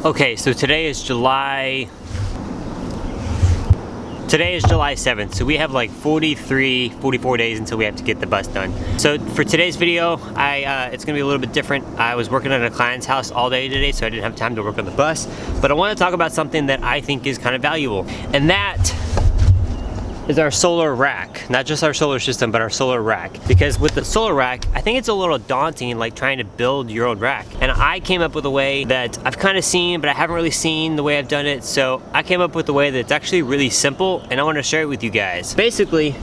Okay, so today is July 7th, so we have like 44 days until we have to get the bus done. So for today's video, it's gonna be a little bit different. I was working at a client's house all day today, so I didn't have time to work on the bus, but I want to talk about something that I think is kind of valuable, and that is our solar rack. Not just our solar system, but our solar rack. Because with the solar rack, I think it's a little daunting, like trying to build your own rack. And I came up with a way that I've kind of seen, but I haven't really seen the way I've done it. So I came up with a way that's actually really simple, and I want to share it with you guys. Basically,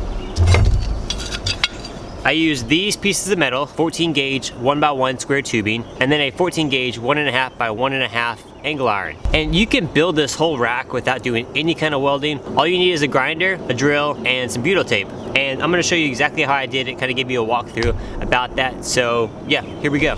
I use these pieces of metal, 14 gauge 1x1 square tubing, and then a 14 gauge 1.5 by 1.5 angle iron. And you can build this whole rack without doing any kind of welding. All you need is a grinder, a drill, and some butyl tape. And I'm gonna show you exactly how I did it, kind of give you a walkthrough about that. So yeah, here we go.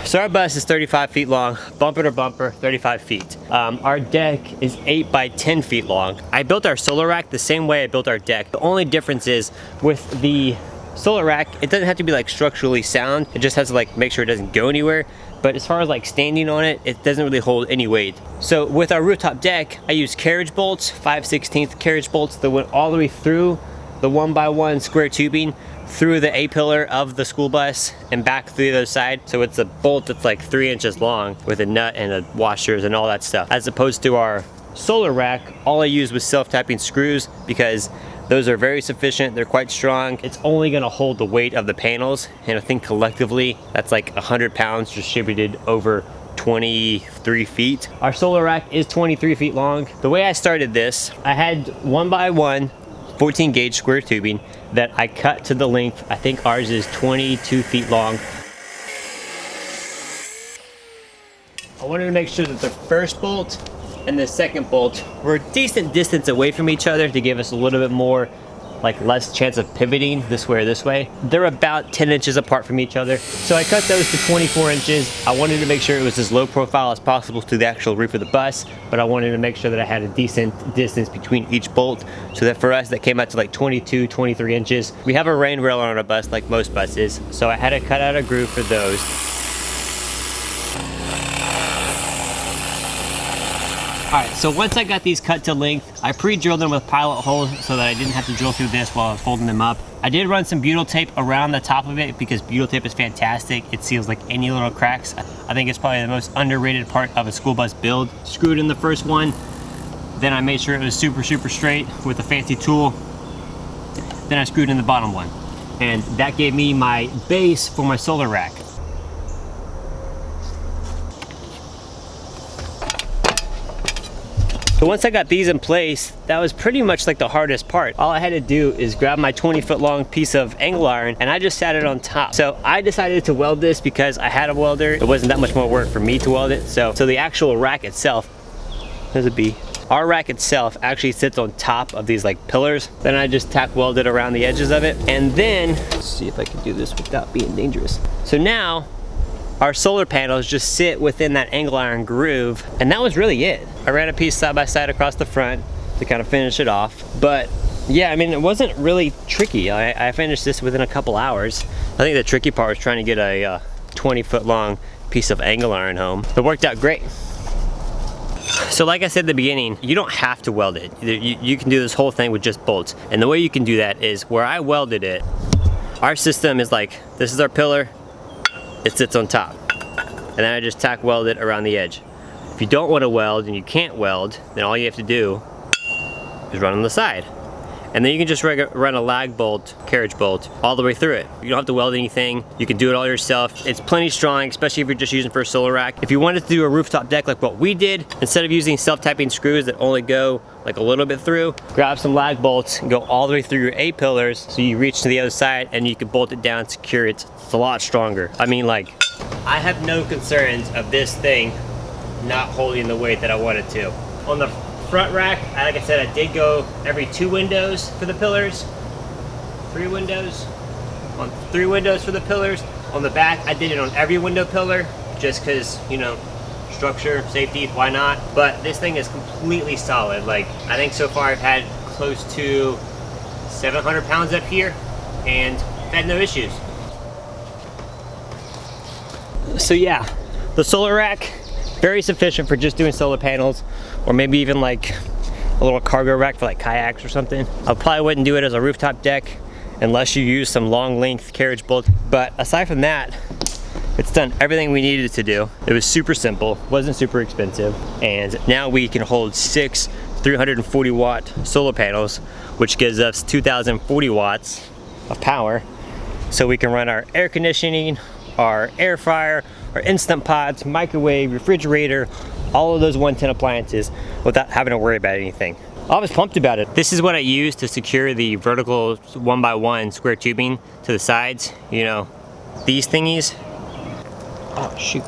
So our bus is 35 feet long, bumper to bumper, 35 feet. Our deck is 8 by 10 feet long. I built our solar rack the same way I built our deck. The only difference is with the solar rack, it doesn't have to be like structurally sound. It just has to like make sure it doesn't go anywhere. But as far as like standing on it, it doesn't really hold any weight. So with our rooftop deck, I use carriage bolts, 5/16 carriage bolts that went all the way through the 1x1 square tubing, through the A-pillar of the school bus and back through the other side. So it's a bolt that's like 3 inches long with a nut and a washers and all that stuff. As opposed to our solar rack, all I used was self-tapping screws because those are very sufficient, they're quite strong. It's only gonna hold the weight of the panels, and I think collectively, that's like 100 pounds distributed over 23 feet. Our solar rack is 23 feet long. The way I started this, I had 1x1 14 gauge square tubing that I cut to the length. I think ours is 22 feet long. I wanted to make sure that the first bolt and the second bolt were a decent distance away from each other to give us a little bit more, like less chance of pivoting this way or this way. They're about 10 inches apart from each other. So I cut those to 24 inches. I wanted to make sure it was as low profile as possible to the actual roof of the bus, but I wanted to make sure that I had a decent distance between each bolt, so that for us that came out to like 22, 23 inches. We have a rain rail on our bus like most buses, so I had to cut out a groove for those. Alright, so once I got these cut to length, I pre-drilled them with pilot holes so that I didn't have to drill through this while I was folding them up. I did run some butyl tape around the top of it because butyl tape is fantastic. It seals like any little cracks. I think it's probably the most underrated part of a school bus build. Screwed in the first one, then I made sure it was super straight with a fancy tool. Then I screwed in the bottom one. And that gave me my base for my solar rack. So once I got these in place, that was pretty much like the hardest part. All I had to do is grab my 20-foot long piece of angle iron and I just sat it on top. So I decided to weld this because I had a welder. It wasn't that much more work for me to weld it. So the actual rack itself, there's a bee. Our rack itself actually sits on top of these like pillars. Then I just tack welded around the edges of it. And then, let's see if I can do this without being dangerous. So now, our solar panels just sit within that angle iron groove, and that was really it. I ran a piece side by side across the front to kind of finish it off. But yeah, I mean, it wasn't really tricky. I finished this within a couple hours. I think the tricky part was trying to get a 20-foot long piece of angle iron home. It worked out great. So like I said at the beginning, you don't have to weld it. You can do this whole thing with just bolts. And the way you can do that is where I welded it, our system is like, this is our pillar, it sits on top. And then I just tack weld it around the edge. If you don't want to weld and you can't weld, then all you have to do is run on the side. And then you can just run a lag bolt, carriage bolt, all the way through it. You don't have to weld anything. You can do it all yourself. It's plenty strong, especially if you're just using for a solar rack. If you wanted to do a rooftop deck like what we did, instead of using self-tapping screws that only go like a little bit through, grab some lag bolts and go all the way through your A-pillars so you reach to the other side and you can bolt it down, secure it. It's a lot stronger. I mean, like, I have no concerns of this thing not holding the weight that I want it to. On the front rack, like I said, I did go every 2 windows for the pillars, 3 windows, on 3 windows for the pillars. On the back, I did it on every window pillar, just because, you know, structure, safety, why not? But this thing is completely solid. Like, I think so far I've had close to 700 pounds up here, and I've had no issues. So yeah, the solar rack Very sufficient for just doing solar panels, or maybe even like a little cargo rack for like kayaks or something. I probably wouldn't do it as a rooftop deck unless you use some long length carriage bolts. But aside from that, it's done everything we needed it to do. It was super simple, wasn't super expensive, and now we can hold 6 340 watt solar panels, which gives us 2040 watts of power, so we can run our air conditioning, our air fryer, our Instant Pots, microwave, refrigerator, all of those 110 appliances without having to worry about anything. I was pumped about it. This is what I use to secure the vertical 1x1 square tubing to the sides, you know, these thingies. Oh shoot.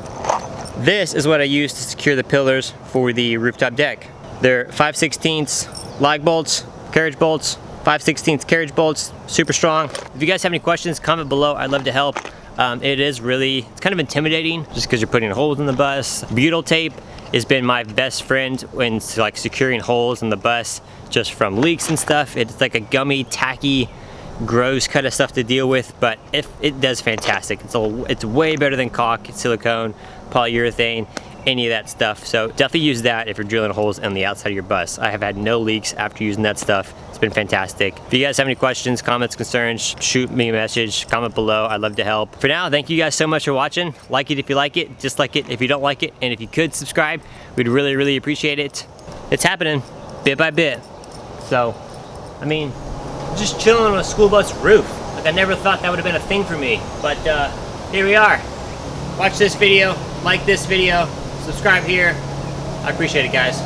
This is what I use to secure the pillars for the rooftop deck. They're 5/16 lag bolts, carriage bolts, 5/16 carriage bolts, super strong. If you guys have any questions, comment below, I'd love to help. It's kind of intimidating just because you're putting holes in the bus. Butyl tape has been my best friend when like securing holes in the bus just from leaks and stuff. It's like a gummy, tacky, gross kind of stuff to deal with, but it does fantastic. It's way better than caulk, silicone, polyurethane, any of that stuff. So definitely use that if you're drilling holes on the outside of your bus. I have had no leaks after using that stuff. It's been fantastic. If you guys have any questions, comments, concerns, shoot me a message, comment below. I'd love to help. For now, thank you guys so much for watching. Like it if you like it, dislike it if you don't like it, and if you could subscribe, we'd really, really appreciate it. It's happening bit by bit. So, I mean, just chilling on a school bus roof. Like, I never thought that would have been a thing for me, but here we are. Watch this video, like this video, subscribe here. I appreciate it, guys.